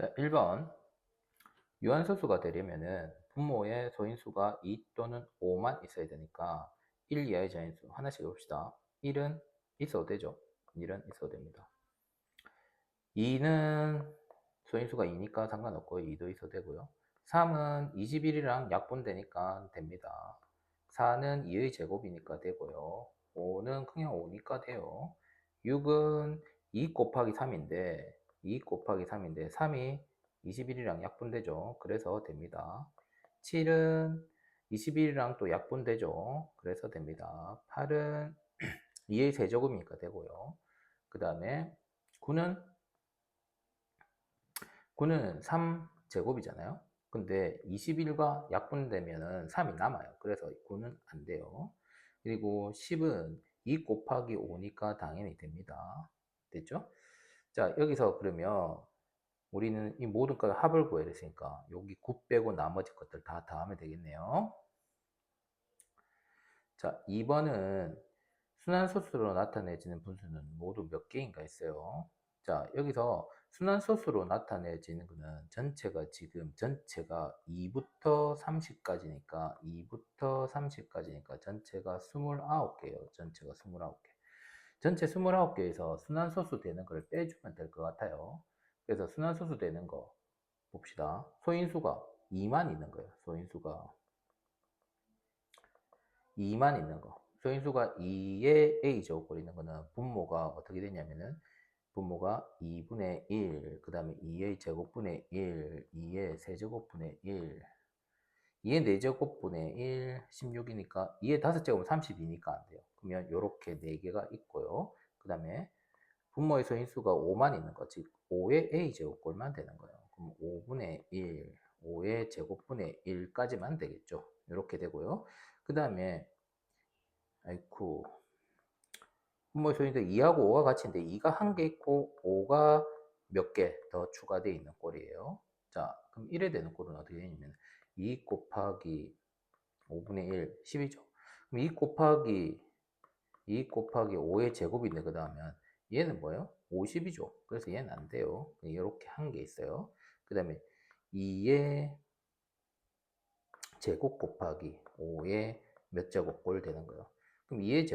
자, 1번. 유한소수가 되려면은 분모의 소인수가 2 또는 5만 있어야 되니까 1 이하의 자인수 하나씩 해봅시다. 1은 있어도 되죠. 1은 있어도 됩니다. 2는 소인수가 2니까 상관없고요. 2도 있어도 되고요. 3은 21이랑 약분되니까 됩니다. 4는 2의 제곱이니까 되고요. 5는 그냥 5니까 돼요. 6은 2 곱하기 3인데 2 곱하기 3인데 3이 21이랑 약분되죠. 그래서 됩니다. 7은 21이랑 또 약분되죠. 그래서 됩니다. 8은 2의 세제곱이니까 되고요. 그 다음에 9는 3제곱이잖아요. 근데 21과 약분되면 3이 남아요. 그래서 9는 안 돼요. 그리고 10은 2 곱하기 5니까 당연히 됩니다. 됐죠? 자, 여기서 그러면 우리는 이 모든 걸 합을 구해야 됐으니까 여기 9 빼고 나머지 것들 다 더하면 되겠네요. 자, 2번은 순환소수로 나타내지는 분수는 모두 몇 개인가 했어요. 자, 여기서 순환소수로 나타내지는 거는 전체가 2부터 30까지니까 전체가 29개예요. 전체가 29개. 전체 29개에서 순환소수 되는 걸 빼주면 될 것 같아요. 그래서 순환소수 되는 거 봅시다. 소인수가 2만 있는 거예요. 소인수가 2만 있는 거. 소인수가 2의 a제곱꼴 있는 거는 분모가 어떻게 되냐면은 분모가 2분의 1, 그 다음에 2의 제곱분의 1, 2의 세제곱분의 1, 2의 4제곱분의 1, 16이니까 2의 5제곱은 32니까 안 돼요. 그러면 이렇게 4개가 있고요. 그 다음에 분모의 소인수가 5만 있는 거, 즉 5의 a제곱꼴만 되는 거예요. 그럼 5분의 1, 5의 제곱분의 1까지만 되겠죠. 이렇게 되고요. 그 다음에 아이쿠 분모의 소인수 2하고 5가 같이 있는데 2가 한 개 있고 5가 몇 개 더 추가되어 있는 꼴이에요. 자, 그럼 1에 되는 꼴은 어떻게 되냐면 2 곱하기 5분의 1, 10이죠. 그럼 2 곱하기 5의 제곱인데 그 다음에 얘는 뭐예요? 50이죠. 그래서 얘는 안 돼요. 이렇게 한 개 있어요. 그 다음에 2의 제곱 곱하기 5의 몇 제곱꼴 되는 거예요. 그럼 2의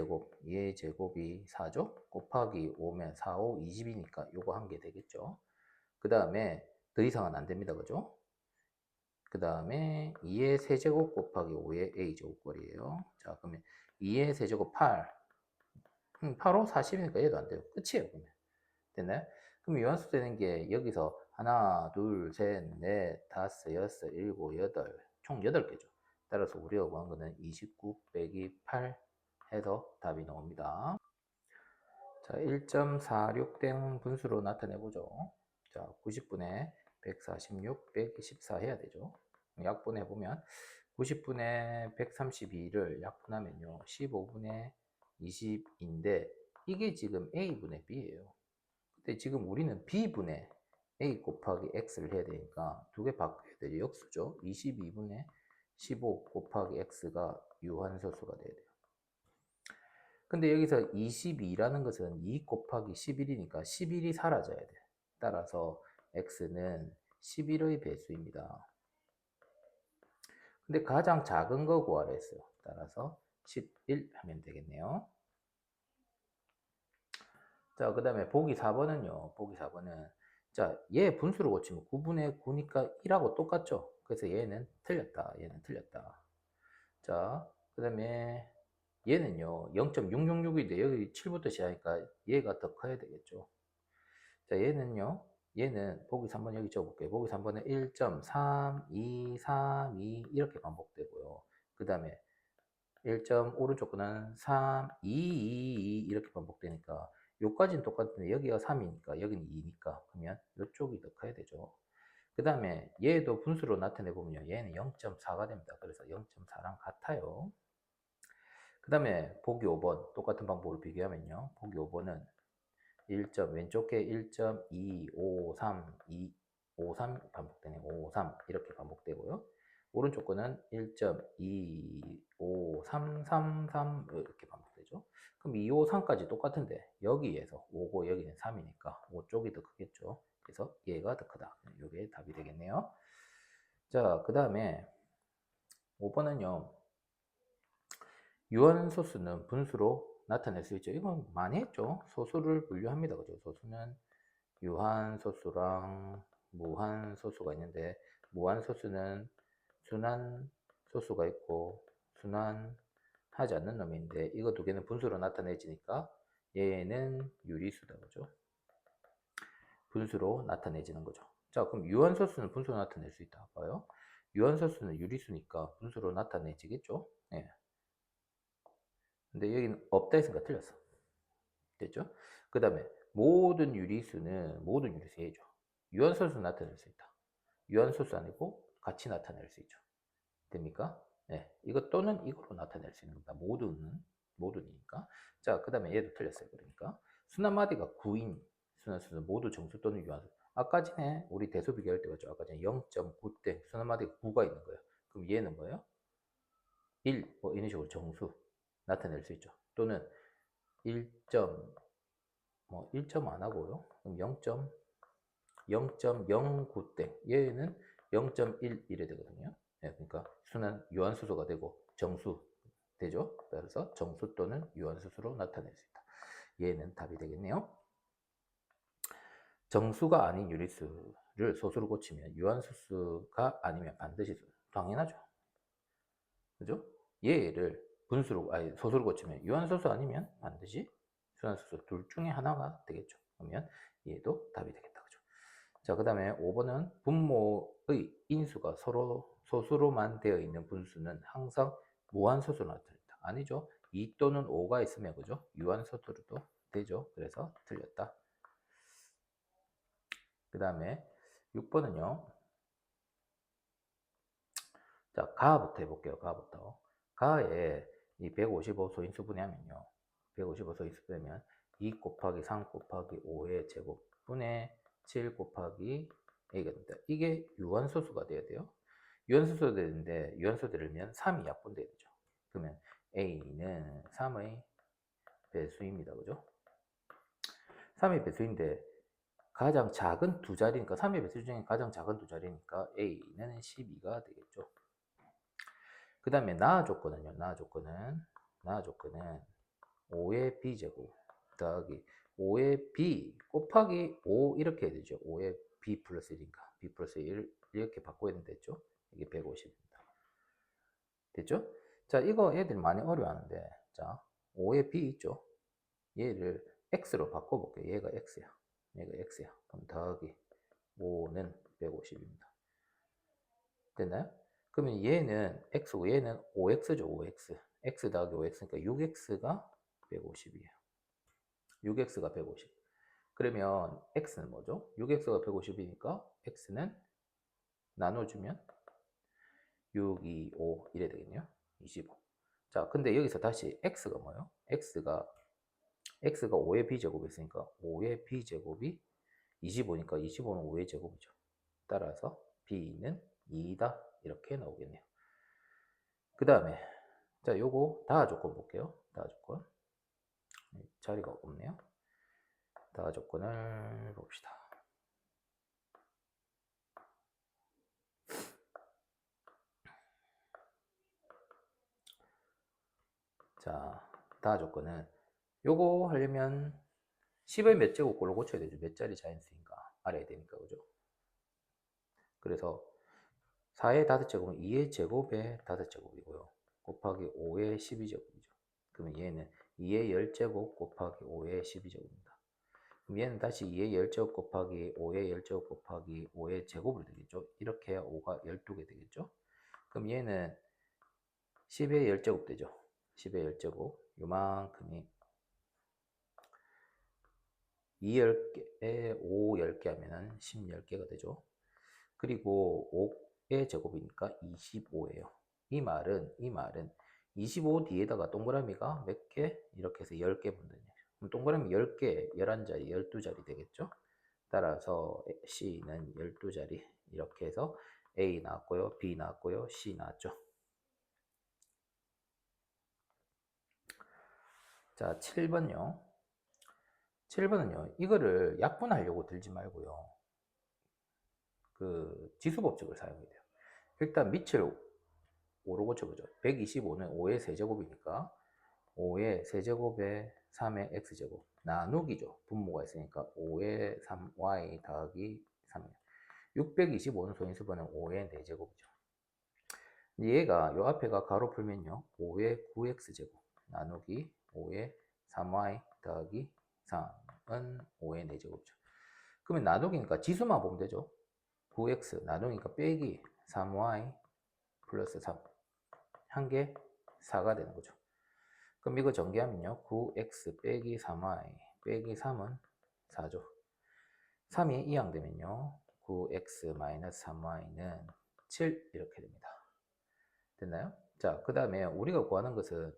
제곱이 4죠? 곱하기 5면 4, 5, 20이니까 요거 한 개 되겠죠? 그 다음에 더 이상은 안 됩니다. 그죠? 그 다음에 2의 세제곱 곱하기 5의 a제곱꼴이에요. 자, 그러면 2의 세제곱 8. 8, 5, 40이니까 얘도 안 돼요. 끝이에요, 그러면. 됐나요? 그럼 유한수 되는 게 여기서 하나, 둘, 셋, 넷, 다섯, 여섯, 일곱, 여덟, 총 8개죠. 따라서 우리가 구한 거는 29 빼기 8 해서 답이 나옵니다. 자, 1.46된 분수로 나타내보죠. 자, 90분의 146 빼기 14 해야 되죠. 약분해보면 90분의 132를 약분하면요. 15분의 20인데 이게 지금 A분의 B예요. 근데 지금 우리는 B분의 A 곱하기 X를 해야 되니까 두 개 바꿔야 돼요. 역수죠. 22분의 15 곱하기 X가 유한소수가 돼야 돼요. 근데 여기서 22라는 것은 2 곱하기 11이니까 11이 사라져야 돼. 따라서 X는 11의 배수입니다. 근데 가장 작은 거 구하라 했어요. 따라서 11 하면 되겠네요. 자, 그 다음에 보기 4번은요. 보기 4번은 자, 얘 분수로 고치면 9분의 9니까 1하고 똑같죠? 그래서 얘는 틀렸다. 얘는 틀렸다. 자, 그 다음에 얘는요. 0.666인데 여기 7부터 시작하니까 얘가 더 커야 되겠죠? 자, 얘는 보기 3번 여기 적어볼게요. 보기 3번은 1.3, 2, 3, 2 이렇게 반복되고요. 그 다음에 1점 오른쪽 거는 3, 2, 2, 2 이렇게 반복되니까 요까지는 똑같은데 여기가 3이니까 여기는 2니까 그러면 이쪽이 더 커야 되죠. 그 다음에 얘도 분수로 나타내 보면요. 얘는 0.4가 됩니다. 그래서 0.4랑 같아요. 그 다음에 보기 5번 똑같은 방법으로 비교하면요. 보기 5번은 1점 왼쪽 게 1.253 253 반복되네. 53 이렇게 반복되고요. 오른쪽 거는 1.25333 이렇게 반복되죠. 그럼 253까지 똑같은데 여기에서 5고 여기는 3이니까 5쪽이 더 크겠죠. 그래서 얘가 더 크다. 이게 답이 되겠네요. 자, 그 다음에 5번은요. 유한소수는 분수로 나타낼 수 있죠. 이건 많이 했죠. 소수를 분류합니다. 그죠? 소수는 유한소수랑 무한소수가 있는데, 무한소수는 순환소수가 있고 순환하지 않는 놈이 있는데, 이거 두 개는 분수로 나타내지니까 얘는 유리수다. 그죠? 분수로 나타내지는 거죠. 자, 그럼 유한소수는 분수로 나타낼 수 있다. 봐요. 유한소수는 유리수니까 분수로 나타내지겠죠? 예. 근데 여기는 없다 했으니까 틀렸어. 됐죠? 그 다음에 모든 유리수 A죠. 유한소수 나타낼 수 있다. 유한소수 아니고 같이 나타낼 수 있죠. 됩니까? 네. 이것 또는 이거로 나타낼 수 있는 겁니다. 모든이니까. 자, 그 다음에 얘도 틀렸어요. 그러니까 순환마디가 9인 순환소수 모두 정수 또는 유한소수. 아까 전에 우리 대소 비교할 때 봤죠. 아까 전에 0.9대 순환마디가 9가 있는 거예요. 그럼 얘는 뭐예요? 1, 뭐 이런 식으로 정수 나타낼 수 있죠. 또는 1점 안 하고요. 그럼 0.09대 얘는 0.1 이래 되거든요. 네, 그러니까 순환 유한수소가 되고 정수 되죠. 그래서 정수 또는 유한수소로 나타낼 수 있다. 얘는 답이 되겠네요. 정수가 아닌 유리수를 소수로 고치면 유한수소가 아니면 반드시 당연하죠. 그죠? 얘를 소수로 고치면 유한소수 아니면 반드시 순환소수 둘 중에 하나가 되겠죠. 그러면 얘도 답이 되겠다. 그죠? 자, 그 다음에 5번은 분모의 인수가 서로 소수로만 되어 있는 분수는 항상 무한소수로 나타납니다. 아니죠. 2 또는 5가 있으면 그죠? 유한소수로도 되죠. 그래서 틀렸다. 그 다음에 6번은요. 자, 가부터 해볼게요. 가부터. 가에 이 155 소인수분해 하면요. 155 소인수분하면 2 곱하기 3 곱하기 5의 제곱분의 7 곱하기 A가 됩니다. 이게 유한소수가 돼야 돼요. 유한소수가 되는데 유한소 되려면 3이 약분돼야 되죠. 그러면 A는 3의 배수입니다. 그죠? 3의 배수인데 가장 작은 두 자리니까 3의 배수 중에 가장 작은 두 자리니까 A는 12가 되겠죠. 그 다음에 나아 조건은요. 나아 조건은 5의 b제곱 더하기 5의 b 곱하기 5 이렇게 해야 되죠. 5의 b 플러스 1이니까 b 플러스 1 이렇게 바꿔야 된댔죠. 이게 150입니다. 됐죠? 자, 이거 애들 많이 어려워하는데, 자, 5의 b 있죠? 얘를 x로 바꿔볼게요. 얘가 x야. 그럼 더하기 5는 150입니다. 됐나요? 그러면 얘는 x고 얘는 5x죠. 5x. x 더하기 5x니까 6x가 150이에요. 6x가 150. 그러면 x는 뭐죠? 6x가 150이니까 x는 나눠주면 6, 2, 5 이래 되겠네요. 25. 자, 근데 여기서 다시 x가 뭐예요? x가 5의 b제곱이 있으니까 5의 b제곱이 25니까 25는 5의 제곱이죠. 따라서 b는 2다 이렇게 나오겠네요. 그 다음에 자, 요거 다하 조건 볼게요. 다하 조건. 자리가 없네요. 다하 조건을 봅시다. 자, 다하 조건은 요거 하려면 10의 몇 제곱꼴로 고쳐야 되죠. 몇 자리 자연수인가 알아야 되니까, 그죠? 그래서 4의 5제곱은 2의 제곱의 5제곱이고요. 곱하기 5의 12제곱이죠. 그러면 얘는 2의 10제곱 곱하기 5의 12제곱입니다. 그럼 얘는 다시 2의 10제곱 곱하기 5의 10제곱 곱하기 5의 제곱으로 되겠죠. 이렇게 해야 5가 12개 되겠죠. 그럼 얘는 10의 10제곱 되죠. 10의 10제곱 요만큼이 2 10개에 5 10개 하면은 10 10개가 되죠. 그리고 5의 제곱이니까 25예요. 이 말은 25 뒤에다가 동그라미가 몇 개? 이렇게 해서 10개 분다네요. 그럼 동그라미 10개, 11자리, 12자리 되겠죠? 따라서 C는 12자리 이렇게 해서 A 나왔고요. B 나왔고요. C 나왔죠. 자, 7번요. 7번은요. 이거를 약분하려고 들지 말고요. 그 지수법칙을 사용해야 돼요. 일단 밑을 5로 고쳐보죠. 125는 5의 세제곱이니까 5의 세제곱에 3의 x제곱 나누기죠. 분모가 있으니까 5의 3y 더하기 3이에요. 625는 소인수분은 5의 4제곱이죠. 얘가 요 앞에가 가로 풀면요. 5의 9x제곱 나누기 5의 3y 더하기 3은 5의 4제곱이죠. 그러면 나누기니까 지수만 보면 되죠. 9x 나누기니까 빼기 3y 플러스 3 한 개 4가 되는 거죠. 그럼 이거 전개하면요. 9x 빼기 3y 빼기 3은 4죠. 3이 이항되면요. 9x 마이너스 3y는 7 이렇게 됩니다. 됐나요? 자, 그 다음에 우리가 구하는 것은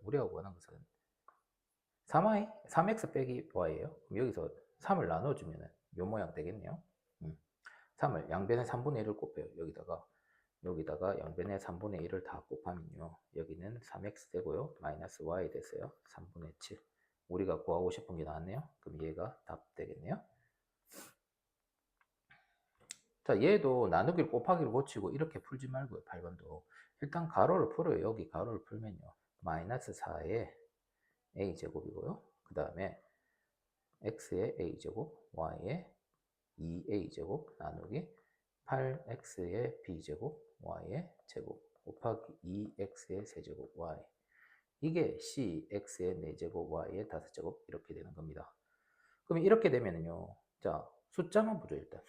3y, 3x 빼기 y예요. 그럼 여기서 3을 나눠주면 요 모양 되겠네요. 3을 양변에 3분의 1을 곱해요. 여기다가 양변에 3분의 1을 다 곱하면요. 여기는 3x 되고요. 마이너스 y 됐어요. 3분의 7. 우리가 구하고 싶은 게 나왔네요. 그럼 얘가 답 되겠네요. 자, 얘도 나누기를 곱하기를 고치고 이렇게 풀지 말고요. 8번도. 일단 가로를 풀어요. 여기 가로를 풀면요. 마이너스 4의 a제곱이고요. 그 다음에 x의 a제곱, y의 2a제곱 나누기 8x의 b제곱, y의 제곱 곱하기 2x의 세제곱, y. 이게 cx의 4제곱, y의 5제곱 이렇게 되는 겁니다. 그럼 이렇게 되면은요. 자, 숫자만 보죠. 일단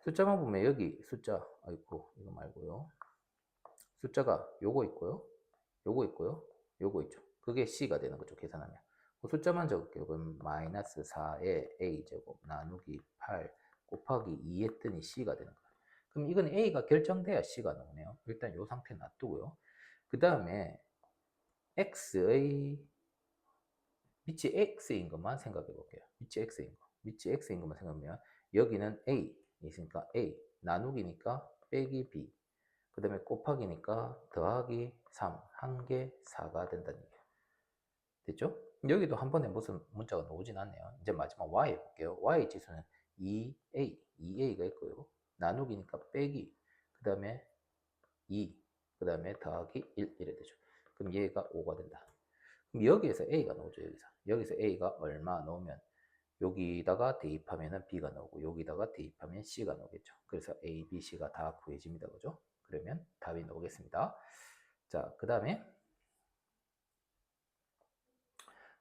숫자만 보면 여기 숫자, 아이고, 이거 말고요. 숫자가 요거 있고요. 요거 있죠. 그게 C가 되는 거죠. 계산하면. 그 숫자만 적을게요. 그럼 마이너스 4의 A제곱 나누기 8 곱하기 2 했더니 C가 되는 거예요. 그럼 이건 A가 결정돼야 C가 나오네요. 일단 요 상태 놔두고요. 그 다음에 X의 밑이 X인 것만 생각해 볼게요. 밑이 X인 것만 생각하면 여기는 A 있으니까 A 나누기니까 빼기 B 그 다음에 곱하기니까 더하기 3 한 개 4가 된다는 얘기예요. 됐죠? 여기도 한 번에 무슨 문자가 나오진 않네요. 이제 마지막 Y 해볼게요. Y 지수는 2A가 있고요. 나누기니까 빼기 그 다음에 2 그 다음에 더하기 1 이래 되죠. 그럼 얘가 5가 된다. 그럼 여기에서 A가 나오죠. 여기서 A가 얼마 나오면 여기다가 대입하면 B가 나오고 여기다가 대입하면 C가 나오겠죠. 그래서 A, B, C가 다 구해집니다. 그죠? 그러면 답이 나오겠습니다. 자, 그 다음에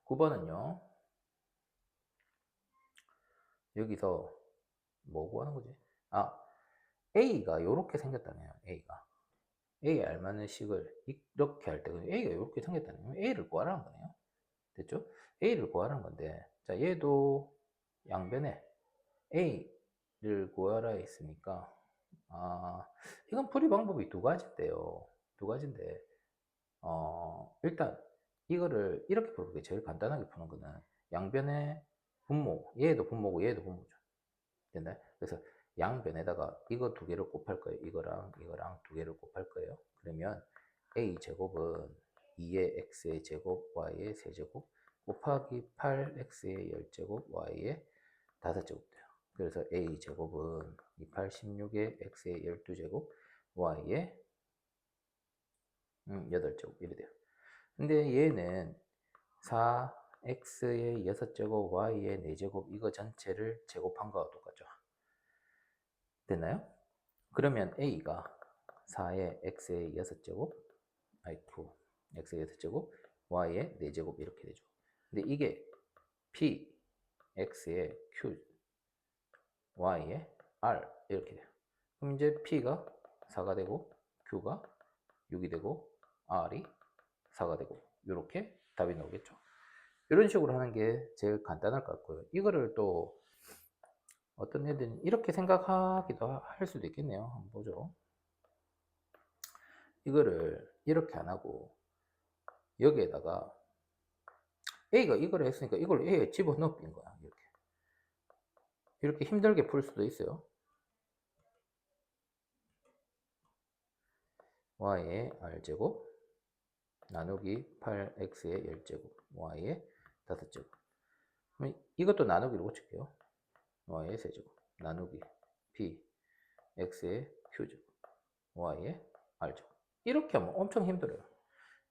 9번은요. 여기서 뭐 구하는 거지? 아, A가 이렇게 생겼다네요. A에 알맞는 식을 이렇게 할 때 A가 이렇게 생겼다네요. A를 구하라는 거네요. 됐죠? A를 구하라는 건데 자, 얘도 양변에 A를 구하라 했으니까 이건 풀이 방법이 두 가지인데요. 두 가지인데 일단 이거를 이렇게 푸는 게 제일 간단하게 푸는 거는 양변의 분모, 얘도 분모고 얘도 분모죠. 됐나요? 그래서 양변에다가 이거 두 개를 곱할 거예요. 이거랑 두 개를 곱할 거예요. 그러면 a제곱은 2의 x의 제곱, y의 세제곱 곱하기 8x의 10제곱, y의 5제곱 돼요. 그래서 a제곱은 286의 x의 12제곱, y의 8제곱 이래 돼요. 근데 얘는 4x의 6제곱, y의 4제곱 이거 전체를 제곱한 거와 똑같죠. 됐나요? 그러면 a가 4의 x의 6제곱, x의 6제곱, y의 4제곱 이렇게 되죠. 근데 이게 p, x의 q, y의 r 이렇게 돼요. 그럼 이제 p가 4가 되고 q가 6이 되고 r이 4가 되고 이렇게 답이 나오겠죠. 이런 식으로 하는 게 제일 간단할 것 같고요. 이거를 또 어떤 애들은 이렇게 생각하기도 할 수도 있겠네요. 한번 보죠. 이거를 이렇게 안 하고 여기에다가 A가 이걸 했으니까 이걸 A에 집어넣은 거야. 이렇게 힘들게 풀 수도 있어요. y의 r제곱 나누기 8x의 10제곱 y의 5제곱 이것도 나누기로 고칠게요. y의 세제곱 나누기 P, X의 Q죠. Y의 R죠. 이렇게 하면 엄청 힘들어요.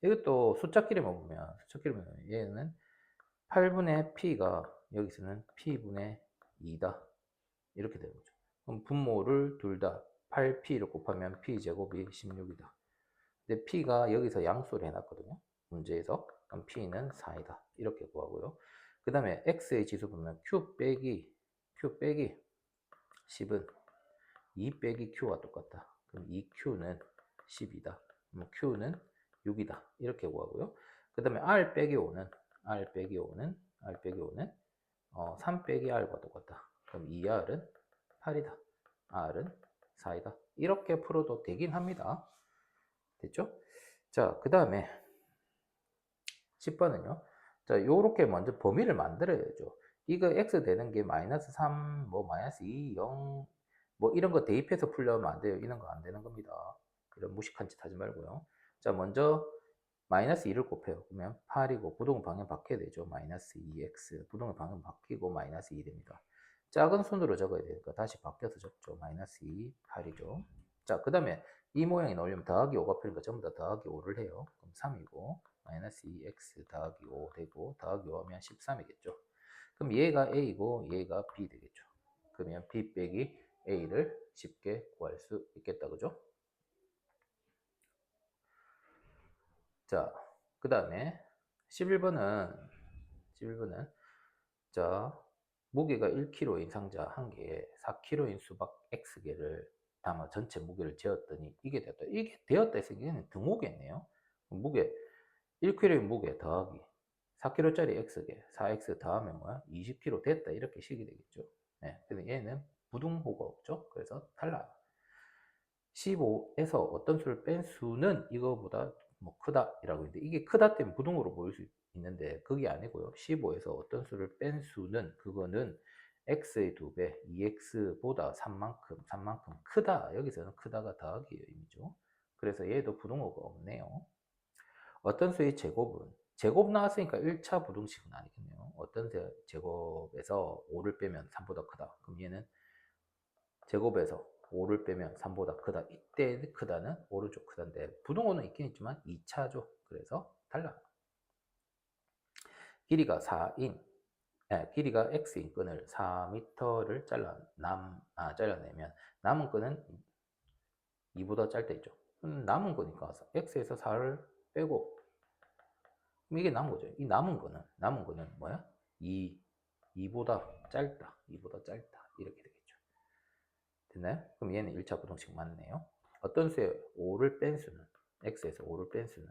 이것도 숫자끼리만 보면, 얘는 8분의 P가 여기서는 P분의 2다. 이렇게 되는 거죠. 그럼 분모를 둘 다 8P를 곱하면 P제곱이 16이다. 근데 P가 여기서 양수를 해놨거든요. 문제에서. 그럼 P는 4이다. 이렇게 구하고요. 그 다음에 X의 지수 보면 Q 빼기 10은 2 빼기 Q와 똑같다. 그럼 2Q는 10이다. 그럼 Q는 6이다. 이렇게 구하고요. 그 다음에 R 빼기 5는 3 빼기 R과 똑같다. 그럼 2R은 8이다. R은 4이다. 이렇게 풀어도 되긴 합니다. 됐죠? 자, 그 다음에 10번은요. 자, 요렇게 먼저 범위를 만들어야죠. 이거 x 되는 게 마이너스 3, 뭐 마이너스 2, 0, 뭐 이런 거 대입해서 풀려면 안 돼요. 이런 거 안 되는 겁니다. 이런 무식한 짓 하지 말고요. 자, 먼저 마이너스 2를 곱해요. 그러면 8이고 부동의 방향 바뀌어야 되죠. 마이너스 2x. 부동의 방향 바뀌고 마이너스 2 됩니다. 작은 순으로 적어야 되니까 다시 바뀌어서 적죠. 마이너스 2, 8이죠. 자, 그 다음에 이 모양이 나오려면 더하기 5가 필요니까 전부 다 더하기 5를 해요. 그럼 3이고 마이너스 2x 더하기 5 되고 더하기 5 하면 13이겠죠. 그럼 얘가 a고 얘가 b 되겠죠. 그러면 b 빼기 a를 쉽게 구할 수 있겠다. 그죠? 자, 그 다음에 11번은 자, 무게가 1kg인 상자 한 개에 4kg인 수박 X개를 담아 전체 무게를 재었더니 이게 되었다. 이게 되었다 해서 이게는 등호겠네요. 무게 1kg인 무게 더하기 4kg짜리 X개 4X 더하면 뭐야? 20kg 됐다. 이렇게 식이 되겠죠. 네, 근데 얘는 부등호가 없죠. 그래서 탈락. 15에서 어떤 수를 뺀 수는 이거보다 뭐 크다 이라고 했는데 이게 크다 때문에 부등호로 보일 수 있는데 그게 아니고요. 15에서 어떤 수를 뺀 수는 그거는 x의 2배, 2x보다 3만큼 크다. 여기서는 크다가 더하기의 의미죠. 그래서 얘도 부등호가 없네요. 어떤 수의 제곱은 제곱 나왔으니까 1차 부등식은 아니겠네요. 어떤 제곱에서 5를 빼면 3보다 크다. 그럼 얘는 제곱에서 5를 빼면 3보다 크다. 이때 크다는 오른쪽 크다인데 부등호는 있긴 있지만 2차죠. 그래서 달라. 길이가 4인 길이가 x인 끈을 4m를 잘라내면 남은 끈은 2보다 짧다 있죠. 남은 거니까 x에서 4를 빼고 그럼 이게 남은 거죠. 이 남은 거는 뭐야? 2보다 짧다. 이렇게 되겠죠. 됐나요? 그럼 얘는 1차 부등식 맞네요. 어떤 수에 5를 뺀 수는 x에서 5를 뺀 수는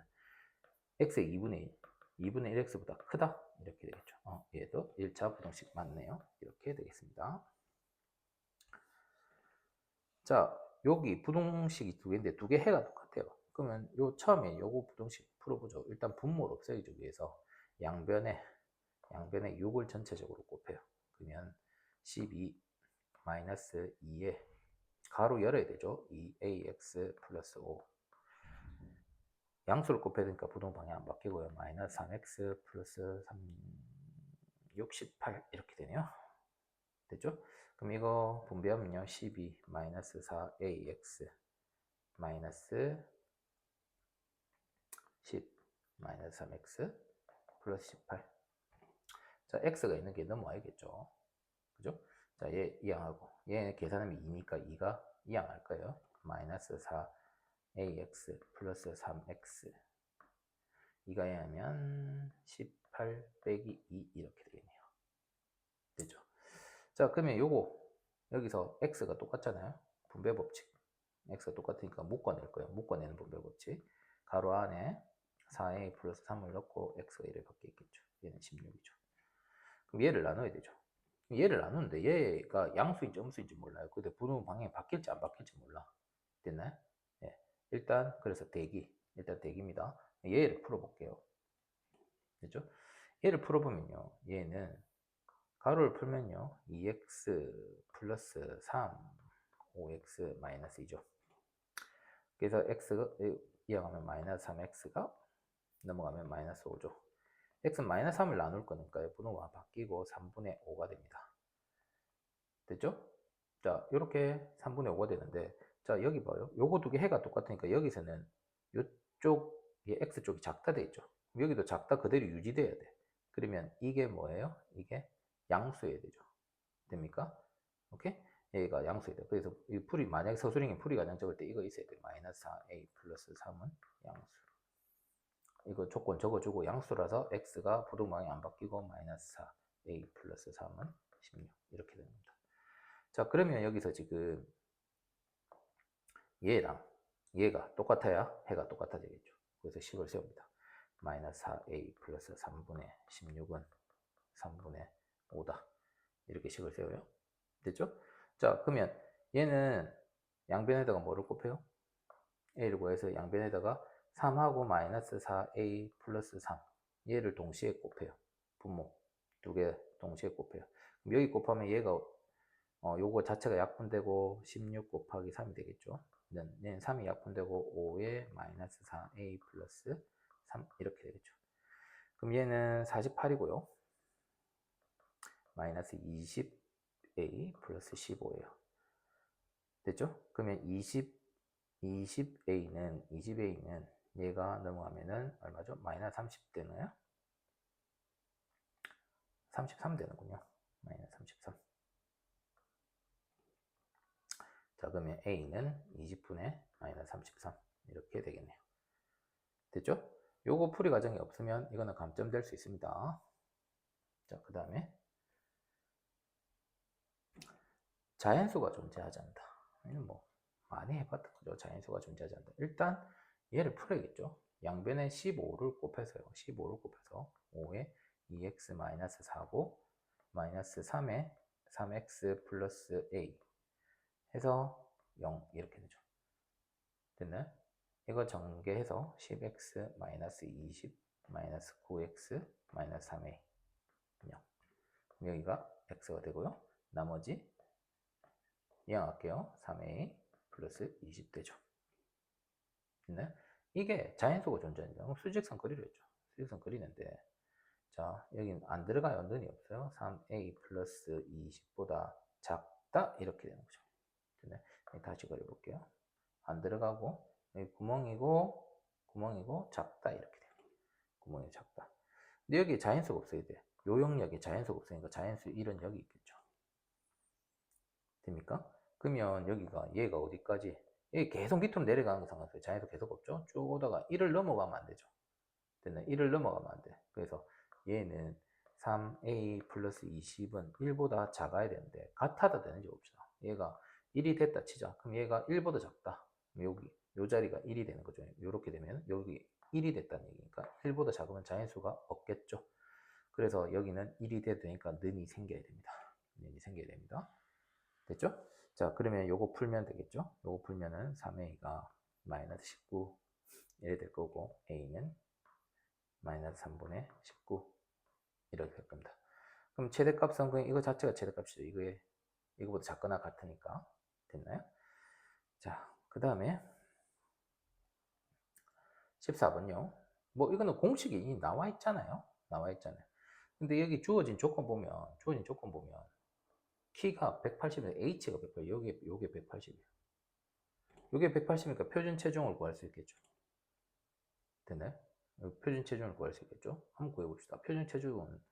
x의 2분의 1x보다 크다. 이렇게 되겠죠. 얘도 1차 부등식 맞네요. 이렇게 되겠습니다. 자, 여기 부등식이 두 개인데 두 개 해가 똑같아요. 그러면 요 처음에 요거 부등식 풀어보죠. 일단 분모를 없애기 위해서 양변에 6을 전체적으로 곱해요. 그러면 12 마이너스 2에 가로 열어야 되죠. 2ax 플러스 5 양수를 곱해야 되니까 부동 방향 안 바뀌고요. 마이너스 3x 플러스 3 68 이렇게 되네요. 됐죠? 그럼 이거 분배하면요. 12 마이너스 4ax 마이너스 10 마이너스 3x 플러스 18. 자, x가 있는 게 넘어와야겠죠. 그죠? 자, 얘 이항하고 얘 계산하면 2니까 2가 이항할 거예요. 마이너스 4ax 플러스 3x 이가 하면 18 빼기 2 이렇게 되겠네요. 됐죠? 자, 그러면 요거 여기서 x가 똑같잖아요. 분배 법칙. x가 똑같으니까 묶어낼 거예요. 묶어내는 분배 법칙. 가로 안에 4a 플러스 3을 넣고 x가 1을 밖에 있겠죠. 얘는 16이죠. 그럼 얘를 나눠야 되죠. 얘를 나누는데 얘가 양수인지 음수인지 몰라요. 근데 분호 방향이 바뀔지 안 바뀔지 몰라. 됐나요? 예. 일단 그래서 일단 대기입니다. 얘를 풀어볼게요. 됐죠? 얘를 풀어보면요. 얘는 가로를 풀면요. 2x 플러스 3, 5x 마이너스 2죠. 그래서 x가 이어가면 마이너스 3x가 넘어가면 마이너스 5죠. x는 마이너스 3을 나눌 거니까 분호가 바뀌고 3분의 5가 됩니다. 됐죠? 자, 이렇게 3분의 5가 되는데, 자, 여기 봐요. 요거 두 개 해가 똑같으니까 여기서는 요쪽이 x쪽이 작다 돼 있죠. 여기도 작다 그대로 유지돼야 돼. 그러면 이게 뭐예요? 이게 양수여야 되죠. 됩니까? 오케이? 얘가 양수이다. 그래서 이 풀이, 만약에 서술형이 풀이 가장 적을 때 이거 있어야 돼. 마이너스 4a 플러스 3은 양수. 이거 조건 적어주고 양수라서 x가 부동방이 안 바뀌고 마이너스 4a 플러스 3은 16 이렇게 됩니다. 자, 그러면 여기서 지금 얘랑 얘가 똑같아야 해가 똑같아지겠죠. 그래서 10을 세웁니다. 마이너스 4a 플러스 3분의 16은 3분의 5다. 이렇게 식을 세워요. 됐죠? 자, 그러면 얘는 양변에다가 뭐를 곱해요? a를 구해서 양변에다가 3하고 마이너스 4a 플러스 3 얘를 동시에 곱해요. 분모 두 개 동시에 곱해요. 그럼 여기 곱하면 얘가 요거 자체가 약분되고 16 곱하기 3이 되겠죠. 얘는 3이 약분되고 5에 마이너스 4a 플러스 3 이렇게 되겠죠. 그럼 얘는 48이고요. 마이너스 20a 플러스 15예요. 됐죠? 그러면 20a는 얘가 넘어가면은 얼마죠? 마이너스 30 되나요? 33 되는군요. 마이너스 33. 자, 그러면 a는 20분의 마이너스 33 이렇게 되겠네요. 됐죠? 요거 풀이 과정이 없으면 이거는 감점될 수 있습니다. 자, 그 다음에 자연수가 존재하지 않는다. 이건 뭐 많이 해봤던 거죠. 자연수가 존재하지 않는다. 일단 얘를 풀어야겠죠. 양변에 15를 곱해서요. 15를 곱해서 5에 2x-4고 마이너스 3에 3x 플러스 a 해서 0 이렇게 되죠. 됐나요? 이거 전개해서 10x 마이너스 20 마이너스 9x 마이너스 3a 0. 여기가 x가 되고요. 나머지 이항할게요. 3a 플러스 20 되죠. 됐나요? 이게 자연수가 존재하니까 그럼 수직선 그리려 했죠. 수직선 그리는데 자, 여기는 안 들어가요. 는이 없어요. 3a 플러스 20보다 작다 이렇게 되는 거죠. 됐나요? 다시 그려볼게요. 안 들어가고 여기 구멍이고 작다 이렇게 돼요. 구멍이 작다. 근데 여기 자연수가 없어야 돼. 요 영역에 자연수가 없으니까 자연수 1은 여기 있겠죠. 됩니까? 그러면 여기가 얘가 어디까지? 얘 계속 밑으로 내려가는 거 상관없어요. 자연수 계속 없죠. 쭉 오다가 1을 넘어가면 안 되죠. 됐나요? 1을 넘어가면 안 돼. 그래서 얘는 3a 플러스 20은 1보다 작아야 되는데 같아도 되는지 봅시다. 얘가 1이 됐다 치자. 그럼 얘가 1보다 작다. 여기 요 자리가 1이 되는 거죠. 이렇게 되면 여기 1이 됐다는 얘기니까 1보다 작으면 자연수가 없겠죠. 그래서 여기는 1이 돼야 되니까 는이 생겨야 됩니다. 는이 생겨야 됩니다. 됐죠? 자, 그러면 요거 풀면 되겠죠? 요거 풀면은 3a가 마이너스 19 이래 될 거고 a는 마이너스 3분의 19 이렇게 될 겁니다. 그럼 최대값은 그냥 이거 자체가 최대값이죠. 이거보다 작거나 같으니까. 됐나요? 자, 그 다음에 14번요. 뭐 이거는 공식이 이미 나와 있잖아요. 나와 있잖아요. 근데 여기 주어진 조건 보면 키가 180이면 h가 180, 요게 180이에요. 요게 180이니까 표준 체중을 구할 수 있겠죠. 됐나요? 표준 체중을 구할 수 있겠죠. 한번 구해봅시다. 표준 체중은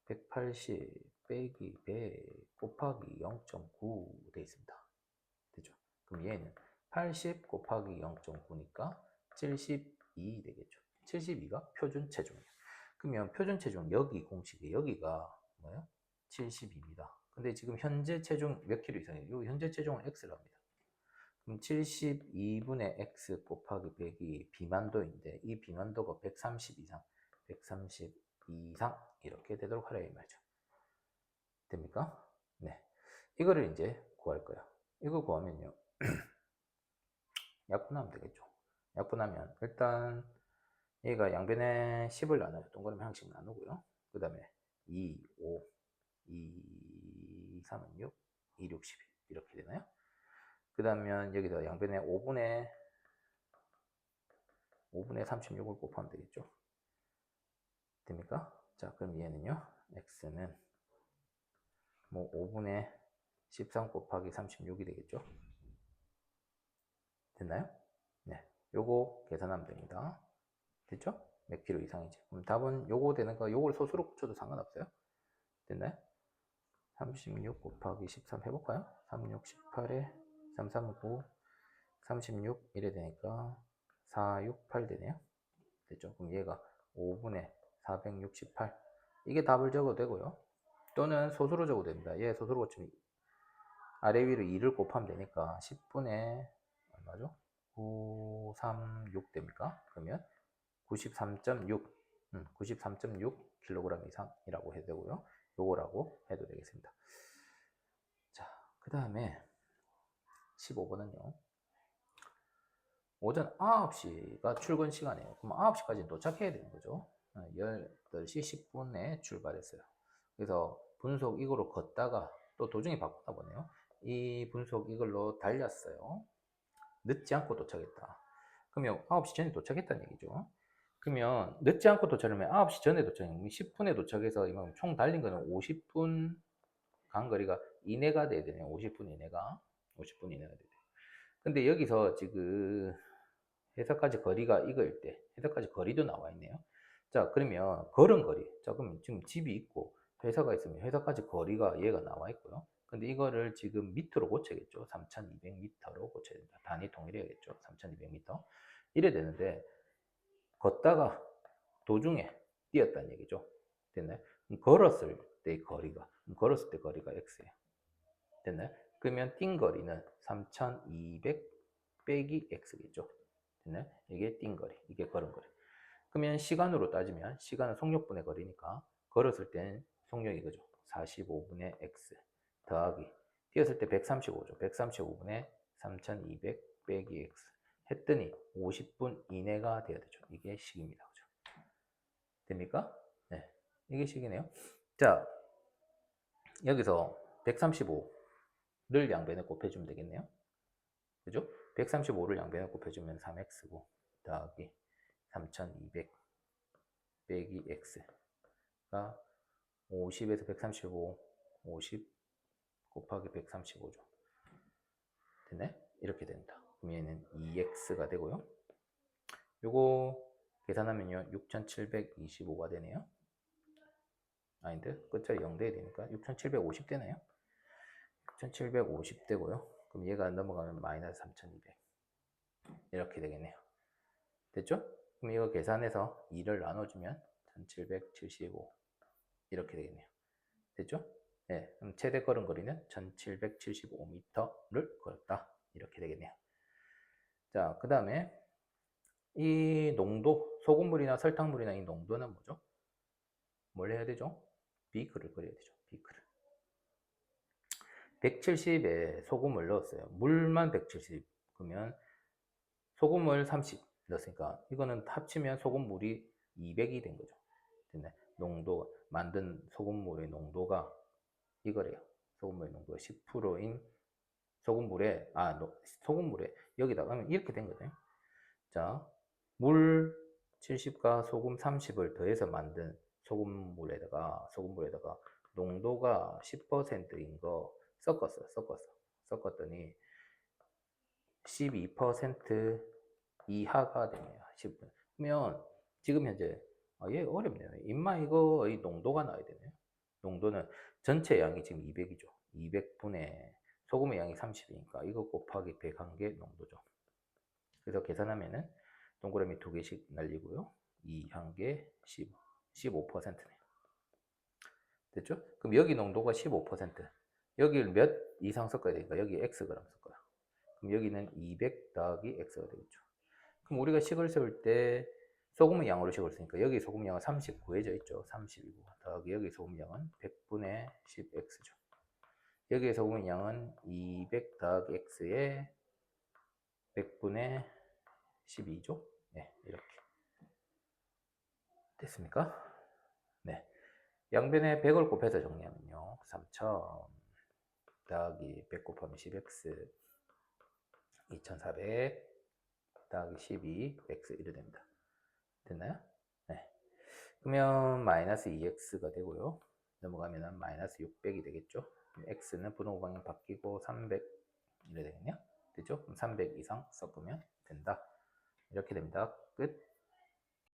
180 빼기 100 곱하기 0.9 돼 있습니다. 되죠? 그럼 얘는 80 곱하기 0.9니까 72 되겠죠. 72가 표준 체중이에요. 그러면 표준 체중 여기 공식이 여기가 뭐예요? 72입니다. 근데 지금 현재 체중 몇 킬로 이상이에요? 요 현재 체중은 x랍니다. 그럼 72분의 x 곱하기 100이 비만도인데 이 비만도가 130 이상, 130 이상 이렇게 되도록 하라 이 말이죠. 됩니까? 네. 이거를 이제 구할 거예요. 이거 구하면요. 약분하면 되겠죠. 약분하면 일단 얘가 양변에 10을 나눠요. 동그라미 하나씩 나누고요. 그 다음에 2, 5, 2, 3은 6, 2, 6, 12 이렇게 되나요? 그 다음에 여기다 양변에 5분의 36을 곱하면 되겠죠. 됩니까? 자, 그럼 얘는요. x는 뭐 5분의 13 곱하기 36이 되겠죠. 됐나요? 네, 요거 계산하면 됩니다. 됐죠? 몇 킬로 이상인지. 그럼 답은 요거 되는 거, 요걸 소수로 붙여도 상관없어요. 됐나요? 36 곱하기 13 해볼까요? 36, 18에 3, 3, 9, 36 이래 되니까 4, 6, 8 되네요. 됐죠? 그럼 얘가 5분의 468. 이게 답을 적어도 되고요. 또는 소수로 적어도 됩니다. 얘 소수로 고치면 아래 위로 2를 곱하면 되니까 10분의 얼마죠? 936 됩니까? 그러면 93.6 93.6kg 이상이라고 해도 되고요. 요거라고 해도 되겠습니다. 자, 그 다음에 15번은요. 오전 9시가 출근 시간이에요. 그럼 9시까지 도착해야 되는 거죠. 18시 10분에 출발했어요. 그래서 분속 이거로 걷다가 또 도중에 바꾸나 보네요. 이 분속 이걸로 달렸어요. 늦지 않고 도착했다. 그러면 9시 전에 도착했다는 얘기죠. 그러면 늦지 않고 도착하면 9시 전에 도착하면 10분에 도착해서 총 달린 거는 50분 간 거리가 이내가 돼야 되네요. 50분 이내가. 50분 이내가 돼야 돼요. 근데 여기서 지금 회사까지 거리가 이거일 때 회사까지 거리도 나와 있네요. 자, 그러면 걸은 거리. 자, 그럼 지금 집이 있고 회사가 있으면 회사까지 거리가 얘가 나와 있고요. 근데 이거를 지금 미터로 고쳐야겠죠. 3200m로 고쳐야 된다. 단위 통일해야겠죠. 3200m. 이래 되는데 걷다가 도중에 뛰었다는 얘기죠. 됐나요? 걸었을 때 거리가 x예요. 됐나요? 그러면 뛴 거리는 3200 빼기 x겠죠. 됐나요? 이게 뛴 거리, 이게 걸은 거리. 그러면 시간으로 따지면 시간은 속력분의 거리니까 걸었을 땐 속력이 그죠. 45분의 x 더하기 뛰었을 때 135죠. 135분의 3200 빼기 x 했더니 50분 이내가 돼야 되죠. 이게 식입니다. 그죠? 됩니까? 네. 이게 식이네요. 자, 여기서 135를 양변에 곱해주면 되겠네요. 그죠? 135를 양변에 곱해주면 3x고 더하기 3200 빼기 x가 50에서 135, 50 곱하기 135죠. 됐네? 이렇게 된다. 그럼 얘는 2x가 되고요. 요거 계산하면요 6725가 되네요. 아닌데 끝자리 0 돼야 되니까 6750 되네요. 6750 되고요. 그럼 얘가 넘어가면 마이너스 3200 이렇게 되겠네요. 됐죠? 그럼 이거 계산해서 2를 나눠주면 1775 이렇게 되겠네요. 됐죠? 네, 그럼 최대 걸은 거리는 1775m를 걸었다. 이렇게 되겠네요. 자, 그 다음에 이 농도, 소금물이나 설탕물이나 이 농도는 뭐죠? 뭘 해야 되죠? 비크를 그려야 되죠. 비크를. 170에 소금을 넣었어요. 물만 170. 그러면 소금을 30 넣었으니까 이거는 합치면 소금물이 200이 된 거죠. 됐네. 농도, 만든 소금물의 농도가 이거래요. 소금물의 농도가 10%인 소금물에, 소금물에 여기다가 하면 이렇게 된 거죠. 자, 물 70과 소금 30을 더해서 만든 소금물에다가 농도가 10%인 거 섞었더니 12% 이하가 되네요. 10분. 그러면 지금 현재 얘 어렵네요. 임마 이거 이 농도가 나와야 되네요. 농도는 전체 양이 지금 200이죠. 200분의 소금의 양이 30이니까 이거 곱하기 100한 게 농도죠. 그래서 계산하면은 동그라미 2개씩 날리고요. 2한 개 15%네요. 됐죠? 그럼 여기 농도가 15%. 여기를 몇 이상 섞어야 되니까 여기 xg 섞어요. 그럼 여기는 200 더하기 x가 되겠죠. 그럼 우리가 식을 세울 때 소금의 양으로 식을 쓰니까 여기 소금 양은 30 구해져 있죠. 30이고 더하기 여기 소금 양은 100분의 10x죠. 여기에 소금 양은 200 더하기 x에 100분의 12죠. 네, 이렇게 됐습니까? 네. 양변에 100을 곱해서 정리하면요. 3000 더하기 100 곱하면 10x 2400 더하기 12 x 이래 됩니다. 됐나요? 네. 그러면 마이너스 2x가 되고요. 넘어가면 마이너스 600이 되겠죠. x는 분호 방향 바뀌고 300 이래 되겠네요. 됐죠? 그럼 300 이상 섞으면 된다. 이렇게 됩니다. 끝.